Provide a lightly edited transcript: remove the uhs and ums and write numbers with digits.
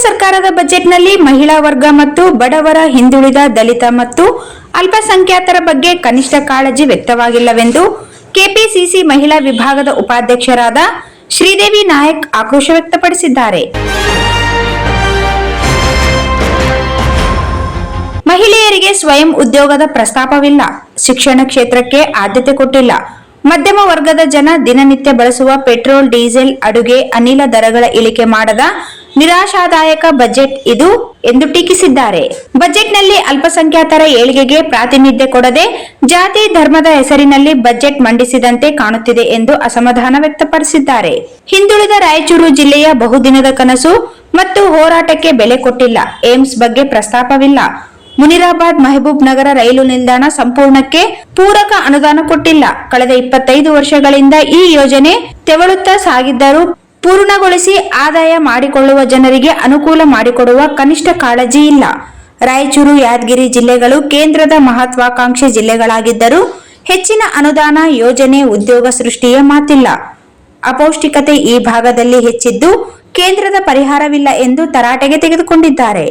ಸರ್ಕಾರದ ಬಜೆಟ್ನಲ್ಲಿ ಮಹಿಳಾ ವರ್ಗ ಮತ್ತು ಬಡವರ, ಹಿಂದುಳಿದ, ದಲಿತ ಮತ್ತು ಅಲ್ಪಸಂಖ್ಯಾತರ ಬಗ್ಗೆ ಕನಿಷ್ಠ ಕಾಳಜಿ ವ್ಯಕ್ತವಾಗಿಲ್ಲವೆಂದು ಕೆಪಿಸಿಸಿ ಮಹಿಳಾ ವಿಭಾಗದ ಉಪಾಧ್ಯಕ್ಷರಾದ ಶ್ರೀದೇವಿ ನಾಯಕ್ ಆಕ್ರೋಶ ವ್ಯಕ್ತಪಡಿಸಿದ್ದಾರೆ. ಮಹಿಳೆಯರಿಗೆ ಸ್ವಯಂ ಉದ್ಯೋಗದ ಪ್ರಸ್ತಾಪವಿಲ್ಲ. ಶಿಕ್ಷಣ ಕ್ಷೇತ್ರಕ್ಕೆ ಆದ್ಯತೆ ಕೊಟ್ಟಿಲ್ಲ. ಮಧ್ಯಮ ವರ್ಗದ ಜನ ದಿನನಿತ್ಯ ಬಳಸುವ ಪೆಟ್ರೋಲ್, ಡೀಸೆಲ್, ಅಡುಗೆ ಅನಿಲ ದರಗಳ ಇಳಿಕೆ ಮಾಡದ ನಿರಾಶಾದಾಯಕ ಬಜೆಟ್ ಇದು ಎಂದು ಟೀಕಿಸಿದ್ದಾರೆ. ಬಜೆಟ್ನಲ್ಲಿ ಅಲ್ಪಸಂಖ್ಯಾತರ ಏಳಿಗೆಗೆ ಪ್ರಾತಿನಿಧ್ಯ ಕೊಡದೆ ಜಾತಿ, ಧರ್ಮದ ಹೆಸರಿನಲ್ಲಿ ಬಜೆಟ್ ಮಂಡಿಸಿದಂತೆ ಕಾಣುತ್ತಿದೆ ಎಂದು ಅಸಮಾಧಾನ ವ್ಯಕ್ತಪಡಿಸಿದ್ದಾರೆ. ಹಿಂದುಳಿದ ರಾಯಚೂರು ಜಿಲ್ಲೆಯ ಬಹುದಿನದ ಕನಸು ಮತ್ತು ಹೋರಾಟಕ್ಕೆ ಬೆಲೆ ಕೊಟ್ಟಿಲ್ಲ. ಏಮ್ಸ್ ಬಗ್ಗೆ ಪ್ರಸ್ತಾಪವಿಲ್ಲ. ಮುನಿರಾಬಾದ್ ಮಹಬೂಬ್ ನಗರ ರೈಲು ನಿಲ್ದಾಣ ಸಂಪೂರ್ಣಕ್ಕೆ ಪೂರಕ ಅನುದಾನ ಕೊಟ್ಟಿಲ್ಲ. ಕಳೆದ 25 ವರ್ಷಗಳಿಂದ ಈ ಯೋಜನೆ ತೆವಳುತ್ತಾ ಸಾಗಿದ್ದರೂ ಪೂರ್ಣಗೊಳಿಸಿ ಆದಾಯ ಮಾಡಿಕೊಳ್ಳುವ ಜನರಿಗೆ ಅನುಕೂಲ ಮಾಡಿಕೊಡುವ ಕನಿಷ್ಠ ಕಾಳಜಿ ಇಲ್ಲ. ರಾಯಚೂರು, ಯಾದಗಿರಿ ಜಿಲ್ಲೆಗಳು ಕೇಂದ್ರದ ಮಹತ್ವಾಕಾಂಕ್ಷಿ ಜಿಲ್ಲೆಗಳಾಗಿದ್ದರೂ ಹೆಚ್ಚಿನ ಅನುದಾನ, ಯೋಜನೆ, ಉದ್ಯೋಗ ಸೃಷ್ಟಿಯ ಮಾತಿಲ್ಲ. ಅಪೌಷ್ಟಿಕತೆ ಈ ಭಾಗದಲ್ಲಿ ಹೆಚ್ಚಿದ್ದು ಕೇಂದ್ರದ ಪರಿಹಾರವಿಲ್ಲ ಎಂದು ತರಾಟೆಗೆ ತೆಗೆದುಕೊಂಡಿದ್ದಾರೆ.